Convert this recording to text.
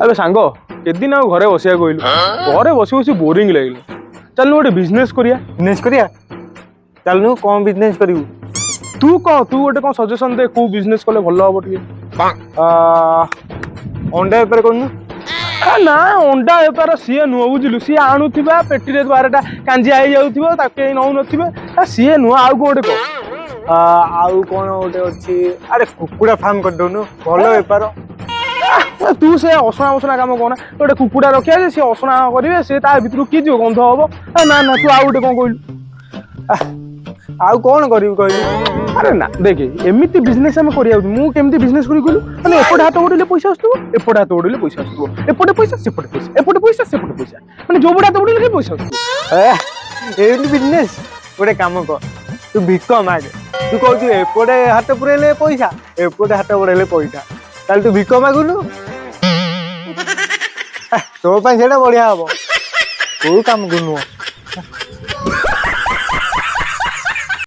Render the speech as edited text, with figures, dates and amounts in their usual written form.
अबे सांग केदिन आ घरे बसिया कहलु घरे बसी बसी बोरिंग लगिल चल गोटे बिजनेस करिया। बिजनेस करिया चलनु कौन बिजनेस करियो तू कह तू गोटे कौन सजेशन दे को बिजनेस कले भल हम टिके। अंडा बेपार करनु ना अंडा बेपार सी नुह बुझिलु सी आणुथिबा पेटी रे 12टा कांजिया हो जाउथिबो ताके नौ नथिबे सी नुह आउ गोटे कह आउ कौन गोटे अच्छी अरे कुकुड़ा फार्म कर दउनु भल बेपार। तू से असना मसना काम कहना गोटे कुकुड़ा रखिया सी असना करेंगे सी भर कि गंध हम ना ना तू आउ गोटे कौन कहलु आउ कौन करियो कहलु। अरे ना देखे एमती बिजनेस आम कर मुझे बिजनेस करी कहलु मैंने एपटे हाथ उड़े पैसा आसो एपटे हाथ उड़े पैसा आसो एपटे पैसा सेपटे पैसा एपटे पैसा सेपटे पैसा मैंने जो बड़े हाथ उड़े पैसा आसो बिजनेस गोटे काम कर तू भिक मागे तू कहू एपटे हाथ पुरेले पैसा एपटे हाथ पुरेले पैसा ताल तू भिक मागुनु तो से बढ़िया हम कोई काम को नुह।